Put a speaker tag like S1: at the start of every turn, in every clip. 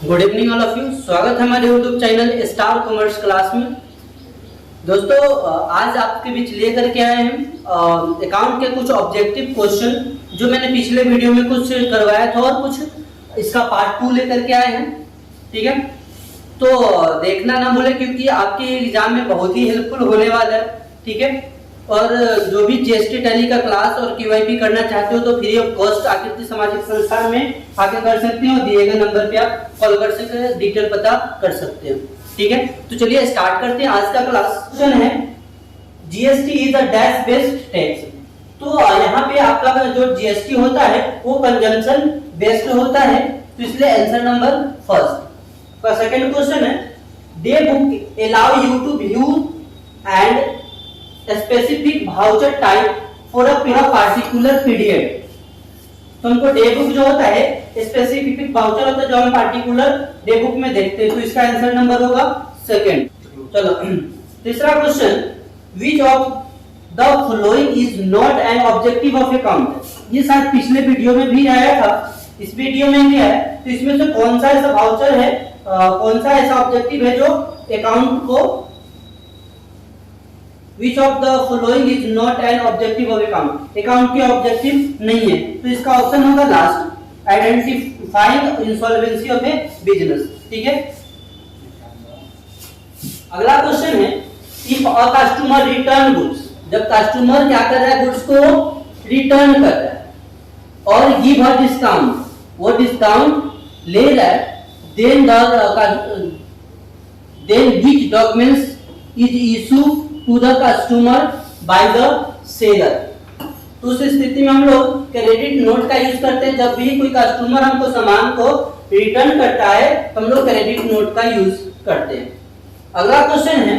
S1: Good evening all of you. स्वागत है हमारे YouTube channel star commerce class में। दोस्तों आज आपके बीच लेकर के आए हैं अकाउंट के कुछ ऑब्जेक्टिव क्वेश्चन जो मैंने पिछले वीडियो में कुछ करवाया था और कुछ इसका पार्ट 2 लेकर के आए हैं। ठीक है, तो देखना ना भूलें क्योंकि आपके एग्जाम में बहुत ही हेल्पफुल होने वाला है। ठीक है, और जो भी जीएसटी टैली का क्लास और केवाईपी करना चाहते हो तो फ्री ऑफ कॉस्ट आकृति सामाजिक संस्थान में आके कर सकते हो। दिए गए नंबर पे आप कॉल कर सकते हैं, डिटेल पता कर सकते हो। ठीक है, तो चलिए स्टार्ट करते हैं आज का क्लास। क्वेश्चन है GST is a dash based tax. तो यहाँ पे आपका जो जीएसटी होता है वो कंजम्पशन बेस्ड होता है, तो इसलिए आंसर नंबर फर्स्ट का। सेकंड क्वेश्चन है the book allow you to view and specific voucher type for a particular period. तो हमको डे बुक जो होता है स्पेसिफिक वाउचर होता है जो हम पार्टिकुलर डे बुक में देखते हैं, तो इसका आंसर नंबर होगा सेकंड। चलो तीसरा question which of the following is not an objective of account. ये शायद पिछले वीडियो में भी आया था, इस वीडियो में भी है, तो इसमें से कौन सा ऐसा वाउचर है, कौन सा ऐसा ऑब्जेक्टिव है जो अकाउंट को Which of the following is not an objective of account? Account के ऑब्जेक्टिव नहीं है, तो इसका ऑप्शन होगा last, identifying insolvency of A business. ठीक है, अगला क्वेश्चन है if a customer return goods. जब कस्टमर क्या कर रहा है, गुड्स को रिटर्न कर रहा है और गिव अ डिस्काउंट, वो डिस्काउंट ले रहा है, then which documents is issued to the customer by the seller। तो उस स्थिति में हम लोग क्रेडिट नोट का यूज करते हैं। जब भी कोई कस्टमर हमको सामान को रिटर्न करता है तो हम लोग क्रेडिट नोट का यूज करते हैं। अगला क्वेश्चन है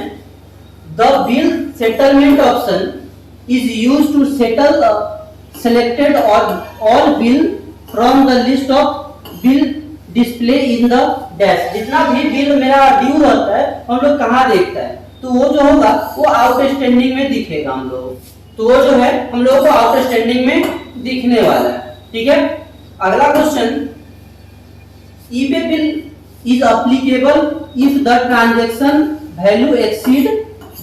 S1: the bill settlement option is used to settle selected all bill from the list of bill display in the dash. जितना भी बिल मेरा ड्यू रहता है हम लोग कहाँ देखता है, तो वो जो होगा वो आउटस्टैंडिंग में दिखेगा हम लोग, तो वो जो है हम लोगों को आउटस्टैंडिंग में दिखने वाला है। ठीक है, अगला question eBay bill is applicable if the transaction value exceed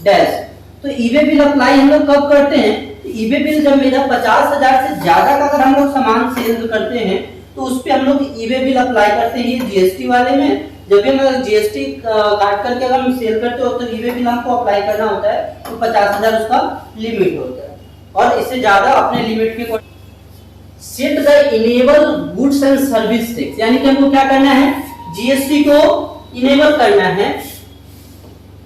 S1: dash. तो ईबे बिल अप्लाई हम लोग कब करते हैं, ईबे बिल जब मेरा 50,000 से ज्यादा का अगर हम लोग सामान सेल करते हैं तो उस पे हम लोग ईबे बिल अप्लाई करते हैं। ये जीएसटी वाले में जब भी हम जीएसटी काट करके अगर हम सेल करते हो तो ईबे बिल हमको अप्लाई करना होता है, तो 50,000 उसका लिमिट होता है और इससे ज्यादा अपने लिमिट के set the enable goods and service tax. यानी कि हमको क्या करना है, जीएसटी को इनेबल करना है,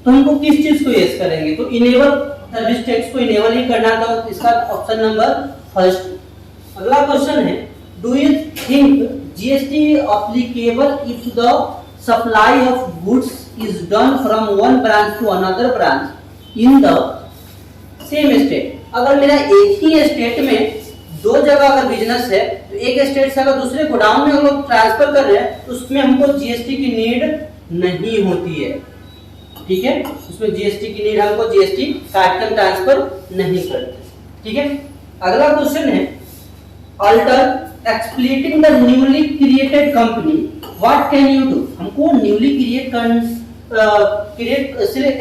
S1: तो हमको किस चीज को यूज करेंगे, तो इनेबल सर्विस टैक्स को इनेबल ही करना, तो इसका ऑप्शन नंबर फर्स्ट। अगला क्वेश्चन है do you think GST applicable if the supply of goods is done from one branch to another branch in the same state। अगर मेरा एक ही स्टेट में दो जगह अगर बिजनेस है तो एक स्टेट से अगर दूसरे गोडाउन में हम लोग ट्रांसफर कर रहे हैं तो उसमें हमको जीएसटी की नीड नहीं होती है। ठीक है, उसमें जीएसटी की नीड हमको जीएसटी काट कर ट्रांसफर नहीं करते। ठीक है, अगला क्वेश्चन है after splitting the newly created company what can you do. हमको न्यूली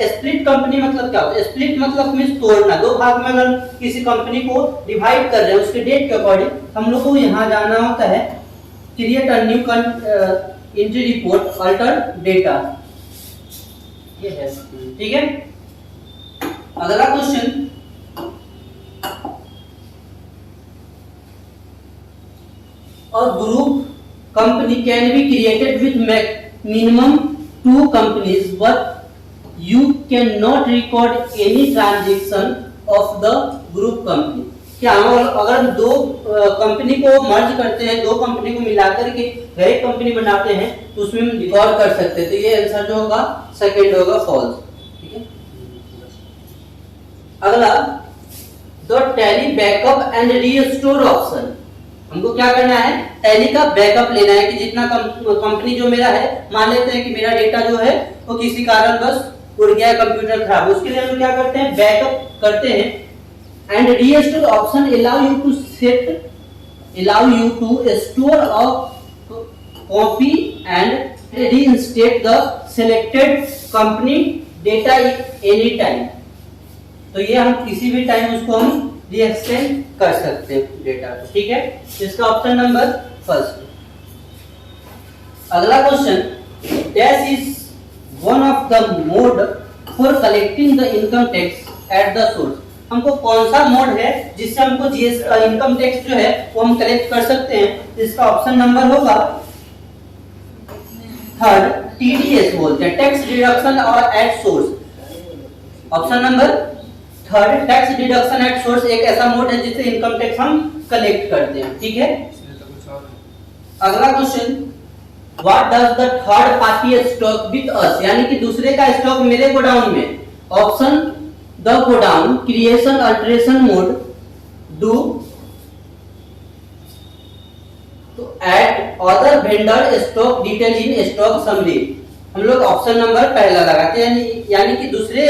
S1: स्प्लिट कंपनी मतलब क्या होता है, स्प्लिट मतलब मींस तोड़ना, दो भाग में अगर किसी कंपनी को डिवाइड कर रहे हैं उसके डेट के अकॉर्डिंग हम लोग को यहाँ जाना होता है create a new entry report alter data. ये है, ठीक है। अगला क्वेश्चन और group company can be created with minimum 2 companies but you cannot record any transaction of the group company। क्या अगर दो कंपनी को मर्ज करते हैं, दो कंपनी को मिलाकर के एक कंपनी बनाते हैं तो उसमें हम रिकॉर्ड कर सकते हैं, तो ये आंसर जो होगा सेकंड होगा फॉल्स। ठीक है, अगला the tally backup and restore option. हमको क्या करना है, टैली का बैकअप लेना है कि जितना कंपनी जो मेरा है, मान लेते हैं कि मेरा डेटा जो है वो किसी कारण बस उड़ गया, कंप्यूटर खराब, उसके लिए हम क्या करते हैं, बैकअप करते हैं। And restore option allow you to store a copy and reinstate the selected company data any time। तो ये हम किसी भी टाइम उसको हम रीएक्सटेंड कर सकते हैं डेटा को, ठीक है। इसका ऑप्शन नंबर फर्स्ट। अगला question, dash is one of the mode for collecting the income tax at the source. हमको कौन सा मोड है जिससे हमको इनकम टैक्स जो है वो हम कलेक्ट कर सकते हैं। इसका ऑप्शन नंबर होगा थर्ड, टीडीएस बोलते हैं, टैक्स डिडक्शन और at source. Option number third, tax deduction at source एक ऐसा मोड है जिससे इनकम टैक्स हम कलेक्ट करते हैं, ठीक है। अगला question, what does the third party stock with us, यानी कि दूसरे का स्टॉक मेरे गोडाउन में। Option, the godown creation alteration mode do to add other vendor stock detail in stock summary. हम लोग ऑप्शन नंबर पहला लगाते हैं, यानी कि दूसरे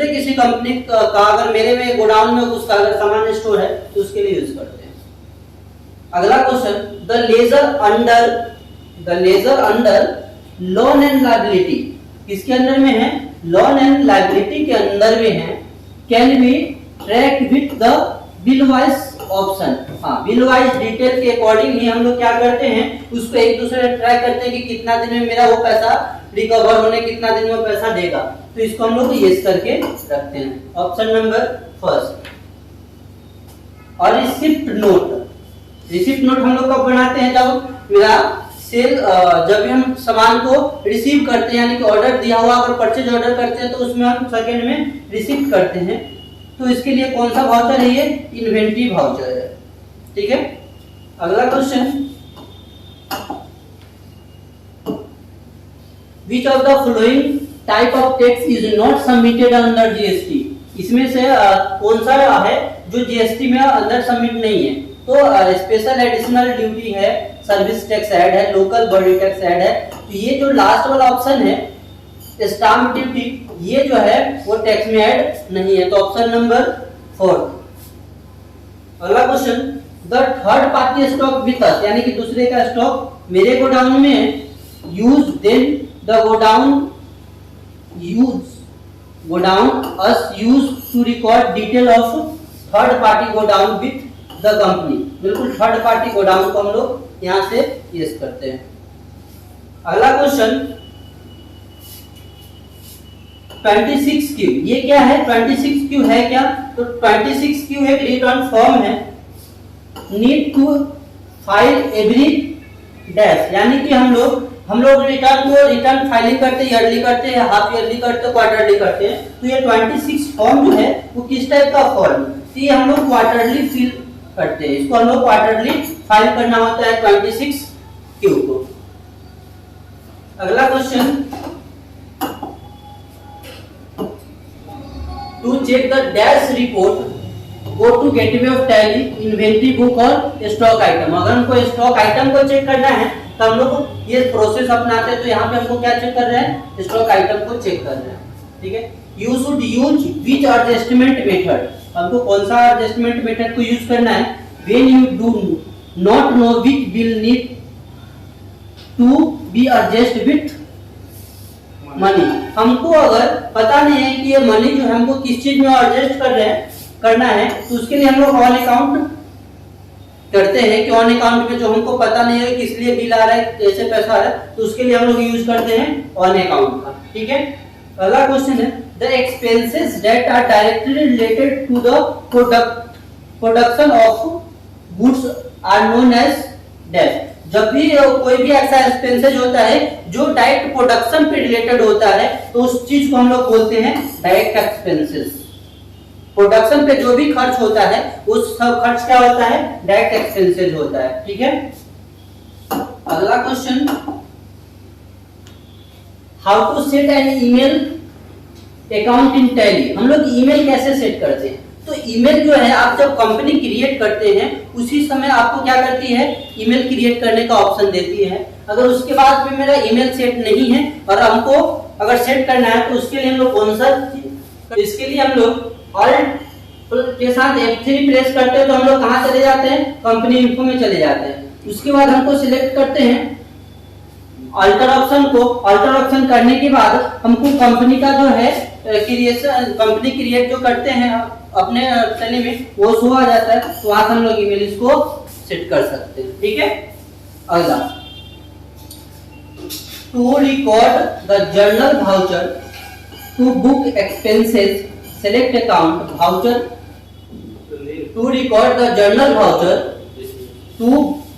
S1: किसी कंपनी का अगर मेरे में गोडाउन में उसका अगर सामान स्टोर है तो उसके लिए यूज करते हैं। अगला question, the ledger under loan and liability किसके अंदर में है? लोन एंड लायबिलिटी के अंदर में है। Can be track with the bill wise option. हाँ, बिल वाइज डिटेल के अकॉर्डिंग ही हम लोग क्या करते हैं, उसको एक दूसरे से ट्रैक करते हैं कि कितना दिन में मेरा वो पैसा रिकवर होने, कितना दिन में पैसा देगा। तो इसको हम लोग यस करके रखते हैं। Option number first. और रिसिप्ट नोट हम लोग कब बनाते हैं? जब मेरा सेल जब हम सामान को रिसीव करते हैं, यानी कि ऑर्डर दिया हुआ अगर परचेज ऑर्डर करते हैं तो उसमें हम सेकंड में रिसीव करते हैं। तो इसके लिए कौन सा वाउचर है? ये इन्वेंटरी वाउचर है, ठीक है। अगला question, Which of the following type of tax is not submitted under GST? इसमें से कौन सा है जो जीएसटी में अंदर सबमिट नहीं है? तो स्पेशल एडिशनल ड्यूटी है, सर्विस टैक्स ऐड है, लोकल बॉडी टैक्स ऐड है। तो ये जो लास्ट वाला ऑप्शन है स्टाम्प ड्यूटी, ये जो है वो टैक्स में ऐड नहीं है। तो ऑप्शन नंबर फोर्थ। अगला question, the third party stock with us, यानी कि दूसरे का स्टॉक मेरे गोडाउन में use then the godown us use to record detail of third party godown with the company। बिल्कुल थर्ड पार्टी गोडाउन को हम लोग यहाँ से यस करते हैं। अगला क्वेश्चन, 26Q ये क्या है? 26Q है क्या? तो 26Q एक रिटर्न फॉर्म है। Need to file every dash, यानी कि हम लोग रिटर्न फाइलिंग करते हैं, ईयरली करते हैं, हाफ ईयरली करते हैं, क्वार्टरली करते हैं। तो ये 26 फॉर्म जो है वो किस टाइप का फॉर्म? तो ये हम लोग क्वार्टरली फिल करते हैं, इसको हम लोग क्वार्टरली फाइल करना होता है 26Q को। अगला question, to check the dash report go to gateway of Tally, inventory book और स्टॉक आइटम। अगर हमको स्टॉक आइटम को चेक करना है तो हम लोग ये प्रोसेस अपनाते हैं। तो यहाँ पे हमको क्या चेक कर रहे हैं? स्टॉक आइटम को चेक कर रहे हैं, ठीक है। You should use which adjustment method, हमको कौन सा एडजस्टमेंट मेथड को यूज करना है? When you do not know which will need to be adjust with money. हमको अगर पता नहीं है कि ये मनी जो हमको किस चीज में एडजस्ट करना है, तो उसके लिए हम लोग ऑन अकाउंट करते हैं कि ऑन अकाउंट में जो हमको पता नहीं है किस लिए बिल आ रहा है, कैसे पैसा आ रहा है, तो उसके लिए हम लोग यूज करते हैं ऑन अकाउंट का, ठीक है। अगला क्वेश्चन है, the expenses that are directly related to the production of goods are known as dash. जब भी कोई भी ऐसा एक्सपेंसेस होता है जो डायरेक्ट प्रोडक्शन पे रिलेटेड होता है तो उस चीज को हम लोग बोलते हैं डायरेक्ट एक्सपेंसेस। प्रोडक्शन पे जो भी खर्च होता है उस सब खर्च क्या होता है? डायरेक्ट एक्सपेंसेस होता है, ठीक है। अगला question, how to set an email account in Tally. हम लोग ईमेल कैसे सेट करते हैं? तो ईमेल जो है आप जब कंपनी क्रिएट करते हैं उसी समय आपको क्या करती है? ईमेल क्रिएट करने का ऑप्शन देती है। अगर उसके बाद भी मेरा ईमेल सेट नहीं है और हमको अगर सेट करना है तो उसके लिए हम लोग कौन सा, इसके लिए हम लोग ऑल्ट के साथ F3 प्रेस करते हैं तो हम लोग कहां चले जाते हैं? कंपनी इन्फो में चले जाते हैं। उसके बाद हमको सिलेक्ट करते हैं अल्टर ऑप्शन को। अल्टर ऑप्शन करने के बाद हमको कंपनी का जो है क्रिएशन, कंपनी क्रिएट जो करते हैं अपने टैली में वो शो आ जाता है, तो वहां हम लोग ईमेल इसको सेट कर सकते हैं। ठीक है, अगला to record the journal voucher to book expenses select account voucher. To record the journal voucher to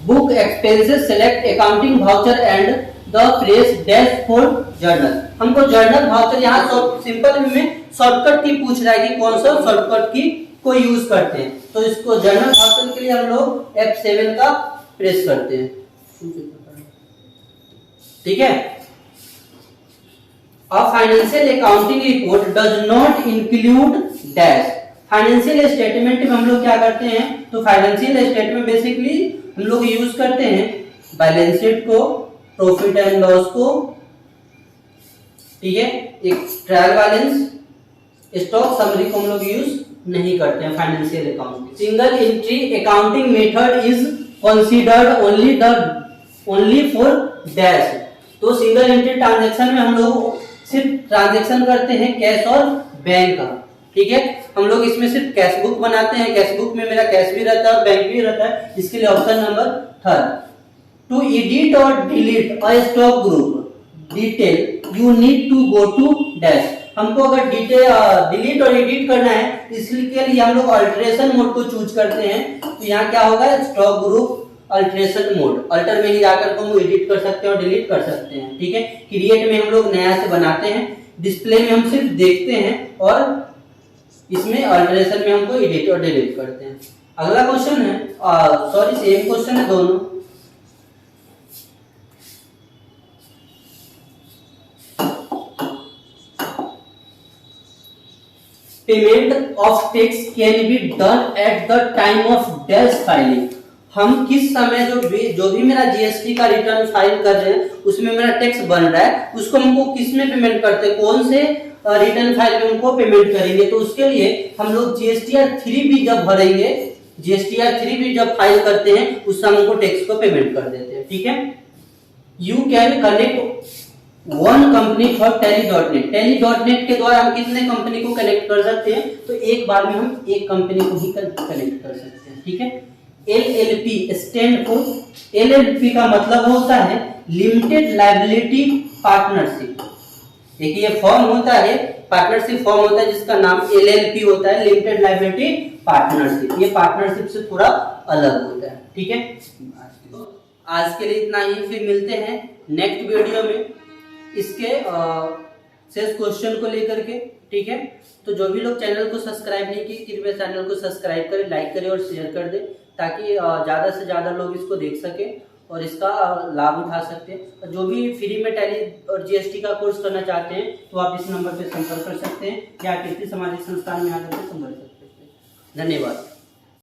S1: book expenses select accounting voucher and the press dash for journal. हमको जर्नल वाउचर यहाँ simple में shortcut की पूछ रहा है कि कौन सा शॉर्टकट की को यूज करते हैं, तो इसको जर्नल वाउचर के लिए हम लोग F7 का प्रेस करते हैं। ठीक है, a financial accounting report does not include dash. Financial statement में हम लोग क्या करते हैं, तो फाइनेंशियल स्टेटमेंट बेसिकली हम लोग यूज करते हैं बैलेंस शीट को, प्रॉफिट एंड लॉस को, ठीक है, एक ट्रायल बैलेंस, स्टॉक समरी को हम लोग यूज नहीं करते हैं financial account. Single entry accounting method is considered only for dash. तो सिंगल एंट्री ट्रांजैक्शन में हम लोग सिर्फ ट्रांजैक्शन करते हैं कैश और बैंक का। ठीक है, हम लोग इसमें सिर्फ कैश बुक बनाते हैं, कैश बुक में मेरा कैश भी रहता है और बैंक भी रहता है, इसके लिए ऑप्शन नंबर 3। टू एडिट और delete a stock group detail you need to go to dash. हमको अगर डिलीट और एडिट करना है, इसके लिए हम लोग अल्टरेशन मोड को चूज करते हैं। तो यहाँ क्या होगा, stock group alteration mode, alter में ही जाकर को हम एडिट कर सकते हैं और डिलीट कर सकते हैं। ठीक है, क्रिएट में हम लोग नया से बनाते हैं, डिस्प्ले में हम सिर्फ देखते हैं और इसमें अल्टरेशन में हमको एडिट और डिलीट करते हैं। अगला क्वेश्चन है, सॉरी सेम क्वेश्चन है दोनों। Payment of tax can be done at the time of dash filing. हम किस समय जो भी मेरा जीएसटी का रिटर्न फाइल कर रहे हैं उसमें मेरा टैक्स बन रहा है, उसको हमको किस में पेमेंट करते हैं, कौन से रिटर्न फाइल में हमको पेमेंट करेंगे। तो उसके लिए हम लोग जीएसटीआर 3 भी जब भरेंगे, जीएसटीआर 3 भी जब फाइल करते हैं उस समय हमको टैक्स को पेमेंट कर देते हैं। ठीक है, you can connect one company for Tally net. Tally net के द्वारा हम कितने कंपनी को कनेक्ट कर सकते हैं, तो एक बार में हम एक कंपनी को ही कनेक्ट कर सकते हैं। ठीक है, LLP स्टैंड फॉर, LLP का मतलब होता है लिमिटेड लायबिलिटी पार्टनरशिप। देखिए ये फॉर्म होता है, पार्टनरशिप फॉर्म होता है जिसका नाम LLP होता है, लिमिटेड लायबिलिटी पार्टनरशिप। ये पार्टनरशिप से थोड़ा अलग होता है। ठीक है, तो आज के लिए इतना ही, फिर मिलते हैं नेक्स्ट वीडियो में इसके शेष क्वेश्चन को लेकर के। ठीक है, तो जो भी लोग चैनल को सब्सक्राइब नहीं किए कृपया चैनल को सब्सक्राइब करें, लाइक करें और शेयर कर दें, ताकि ज्यादा से ज्यादा लोग इसको देख सके और इसका लाभ उठा सकते हैं। जो भी फ्री में टैली और जीएसटी का कोर्स करना चाहते हैं तो आप इस नंबर पर संपर्क कर सकते हैं या किसी सामाजिक संस्थान में आकर के संपर्क कर सकते हैं। धन्यवाद।